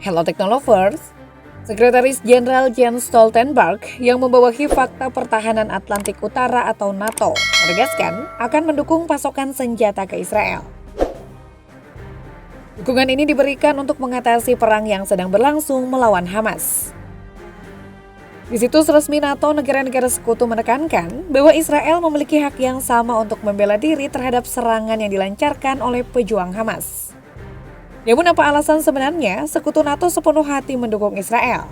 Hello Technolovers, Sekretaris Jenderal Jens Stoltenberg yang membawahi Fakta Pertahanan Atlantik Utara atau NATO menegaskan akan mendukung pasokan senjata ke Israel. Dukungan ini diberikan untuk mengatasi perang yang sedang berlangsung melawan Hamas. Di situs resmi NATO, negara-negara sekutu menekankan bahwa Israel memiliki hak yang sama untuk membela diri terhadap serangan yang dilancarkan oleh pejuang Hamas. Namun apa alasan sebenarnya sekutu NATO sepenuh hati mendukung Israel?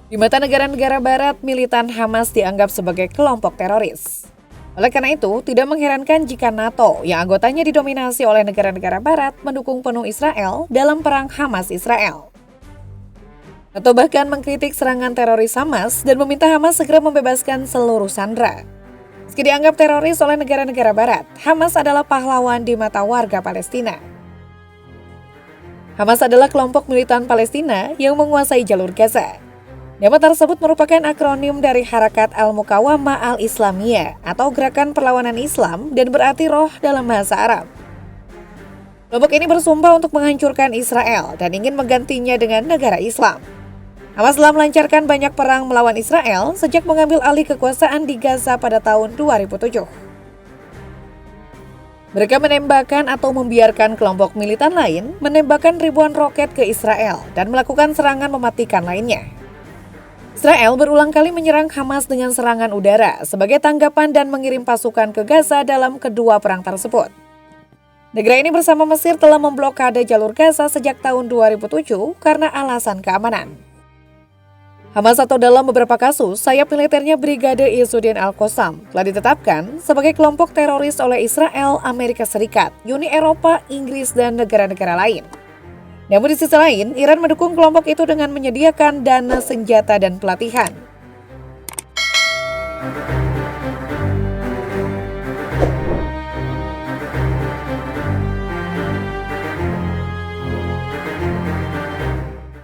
Di mata negara-negara barat, militan Hamas dianggap sebagai kelompok teroris. Oleh karena itu, tidak mengherankan jika NATO yang anggotanya didominasi oleh negara-negara barat mendukung penuh Israel dalam perang Hamas-Israel. NATO bahkan mengkritik serangan teroris Hamas dan meminta Hamas segera membebaskan seluruh sandera. Meski dianggap teroris oleh negara-negara barat, Hamas adalah pahlawan di mata warga Palestina. Hamas adalah kelompok militan Palestina yang menguasai jalur Gaza. Nama tersebut merupakan akronim dari Harakat Al-Muqawamah Al-Islamiyah atau Gerakan Perlawanan Islam dan berarti roh dalam bahasa Arab. Kelompok ini bersumpah untuk menghancurkan Israel dan ingin menggantinya dengan negara Islam. Hamas telah melancarkan banyak perang melawan Israel sejak mengambil alih kekuasaan di Gaza pada tahun 2007. Mereka menembakkan atau membiarkan kelompok militan lain menembakkan ribuan roket ke Israel dan melakukan serangan mematikan lainnya. Israel berulang kali menyerang Hamas dengan serangan udara sebagai tanggapan dan mengirim pasukan ke Gaza dalam kedua perang tersebut. Negara ini bersama Mesir telah memblokade jalur Gaza sejak tahun 2007 karena alasan keamanan. Hamas atau dalam beberapa kasus, sayap militernya Brigade Izzuddin Al-Qassam telah ditetapkan sebagai kelompok teroris oleh Israel, Amerika Serikat, Uni Eropa, Inggris, dan negara-negara lain. Namun di sisi lain, Iran mendukung kelompok itu dengan menyediakan dana senjata dan pelatihan.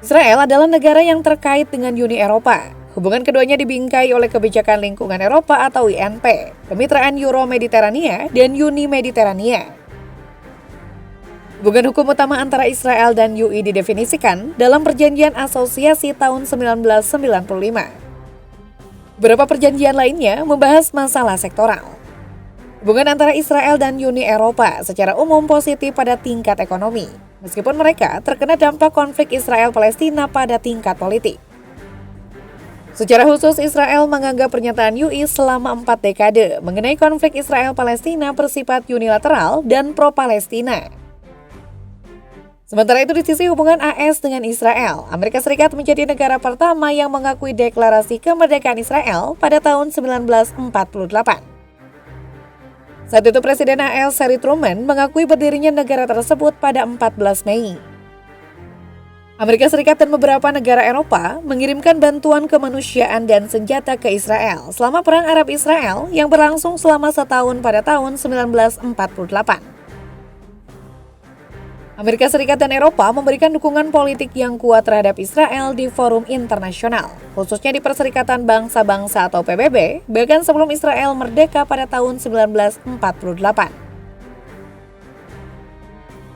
Israel adalah negara yang terkait dengan Uni Eropa. Hubungan keduanya dibingkai oleh Kebijakan Lingkungan Eropa atau INP, Kemitraan Euro-Mediterania, dan Uni Mediterania. Hubungan hukum utama antara Israel dan UI didefinisikan dalam Perjanjian Asosiasi tahun 1995. Beberapa perjanjian lainnya membahas masalah sektoral. Hubungan antara Israel dan Uni Eropa secara umum positif pada tingkat ekonomi, meskipun mereka terkena dampak konflik Israel-Palestina pada tingkat politik. Secara khusus, Israel menganggap pernyataan UI selama 4 dekade mengenai konflik Israel-Palestina bersifat unilateral dan pro-Palestina. Sementara itu di sisi hubungan AS dengan Israel, Amerika Serikat menjadi negara pertama yang mengakui deklarasi kemerdekaan Israel pada tahun 1948. Saat itu Presiden AS Harry Truman mengakui berdirinya negara tersebut pada 14 Mei. Amerika Serikat dan beberapa negara Eropa mengirimkan bantuan kemanusiaan dan senjata ke Israel selama Perang Arab-Israel yang berlangsung selama setahun pada tahun 1948. Amerika Serikat dan Eropa memberikan dukungan politik yang kuat terhadap Israel di forum internasional, khususnya di Perserikatan Bangsa-Bangsa atau PBB, bahkan sebelum Israel merdeka pada tahun 1948.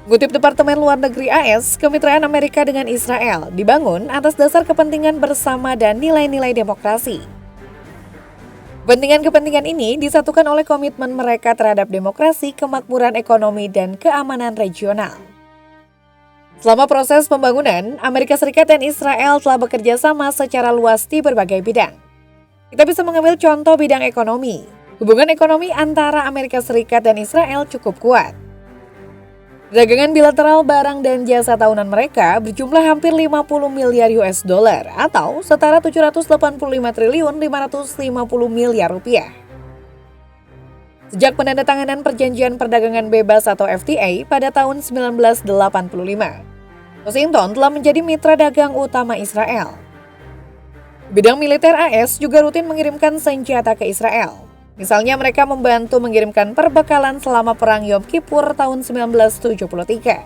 Mengutip Departemen Luar Negeri AS, kemitraan Amerika dengan Israel dibangun atas dasar kepentingan bersama dan nilai-nilai demokrasi. Kepentingan-kepentingan ini disatukan oleh komitmen mereka terhadap demokrasi, kemakmuran ekonomi, dan keamanan regional. Selama proses pembangunan, Amerika Serikat dan Israel telah bekerja sama secara luas di berbagai bidang. Kita bisa mengambil contoh bidang ekonomi. Hubungan ekonomi antara Amerika Serikat dan Israel cukup kuat. Perdagangan bilateral barang dan jasa tahunan mereka berjumlah hampir 50 miliar US dollar atau setara 785 triliun 550 miliar rupiah. Sejak penandatanganan Perjanjian Perdagangan Bebas atau FTA pada tahun 1985, Washington telah menjadi mitra dagang utama Israel. Bidang militer AS juga rutin mengirimkan senjata ke Israel. Misalnya mereka membantu mengirimkan perbekalan selama Perang Yom Kippur tahun 1973.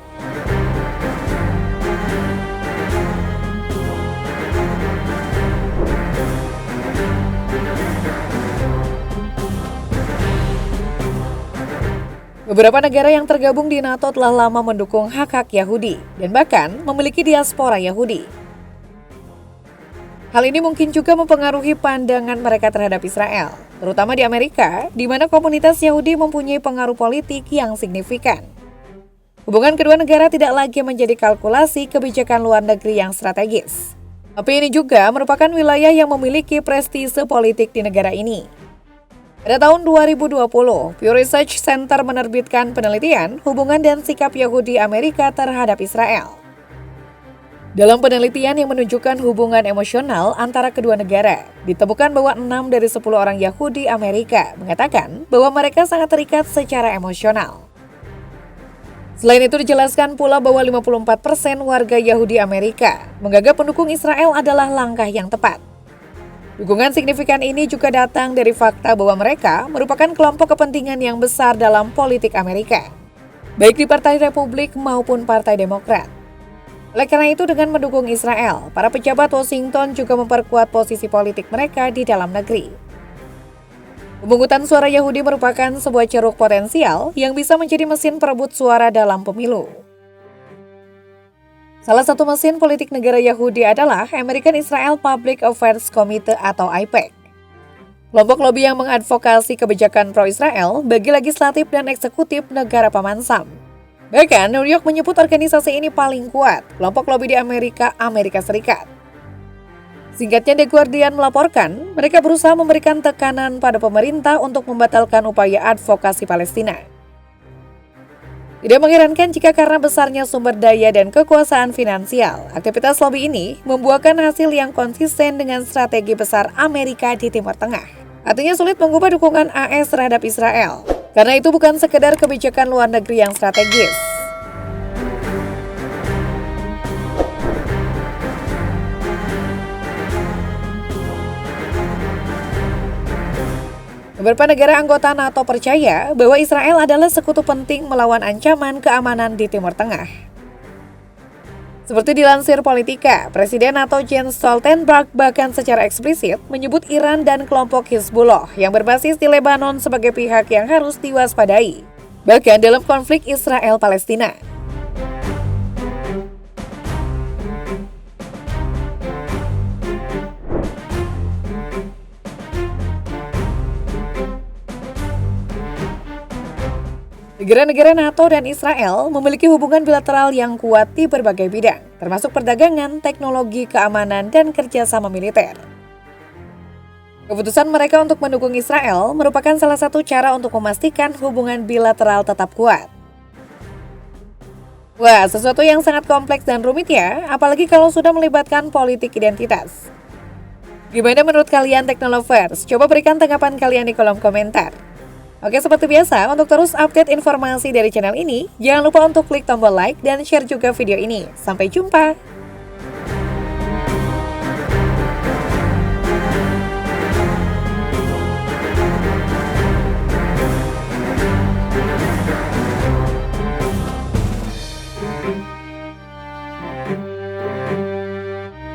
Beberapa negara yang tergabung di NATO telah lama mendukung hak-hak Yahudi dan bahkan memiliki diaspora Yahudi. Hal ini mungkin juga mempengaruhi pandangan mereka terhadap Israel, terutama di Amerika, di mana komunitas Yahudi mempunyai pengaruh politik yang signifikan. Hubungan kedua negara tidak lagi menjadi kalkulasi kebijakan luar negeri yang strategis. Tapi ini juga merupakan wilayah yang memiliki prestise politik di negara ini. Pada tahun 2020, Pew Research Center menerbitkan penelitian hubungan dan sikap Yahudi Amerika terhadap Israel. Dalam penelitian yang menunjukkan hubungan emosional antara kedua negara, ditemukan bahwa 6 dari 10 orang Yahudi Amerika mengatakan bahwa mereka sangat terikat secara emosional. Selain itu dijelaskan pula bahwa 54% warga Yahudi Amerika menganggap pendukung Israel adalah langkah yang tepat. Dukungan signifikan ini juga datang dari fakta bahwa mereka merupakan kelompok kepentingan yang besar dalam politik Amerika, baik di Partai Republik maupun Partai Demokrat. Oleh karena itu, dengan mendukung Israel, para pejabat Washington juga memperkuat posisi politik mereka di dalam negeri. Pemungutan suara Yahudi merupakan sebuah ceruk potensial yang bisa menjadi mesin perebut suara dalam pemilu. Salah satu mesin politik negara Yahudi adalah American Israel Public Affairs Committee atau AIPAC. Kelompok lobi yang mengadvokasi kebijakan pro-Israel bagi legislatif dan eksekutif negara Paman Sam. Bahkan New York menyebut organisasi ini paling kuat, kelompok lobi di Amerika Serikat. Singkatnya, The Guardian melaporkan, mereka berusaha memberikan tekanan pada pemerintah untuk membatalkan upaya advokasi Palestina. Tidak mengherankan jika karena besarnya sumber daya dan kekuasaan finansial, aktivitas lobi ini membuahkan hasil yang konsisten dengan strategi besar Amerika di Timur Tengah. Artinya sulit mengubah dukungan AS terhadap Israel, karena itu bukan sekedar kebijakan luar negeri yang strategis. Beberapa negara anggota NATO percaya bahwa Israel adalah sekutu penting melawan ancaman keamanan di Timur Tengah. Seperti dilansir Politika, Presiden NATO Jens Stoltenberg bahkan secara eksplisit menyebut Iran dan kelompok Hizbullah yang berbasis di Lebanon sebagai pihak yang harus diwaspadai, bahkan dalam konflik Israel-Palestina. Negara-negara NATO dan Israel memiliki hubungan bilateral yang kuat di berbagai bidang, termasuk perdagangan, teknologi, keamanan, dan kerjasama militer. Keputusan mereka untuk mendukung Israel merupakan salah satu cara untuk memastikan hubungan bilateral tetap kuat. Wah, sesuatu yang sangat kompleks dan rumit ya, apalagi kalau sudah melibatkan politik identitas. Gimana menurut kalian Teknolovers? Coba berikan tanggapan kalian di kolom komentar. Oke, seperti biasa, untuk terus update informasi dari channel ini, jangan lupa untuk klik tombol like dan share juga video ini. Sampai jumpa!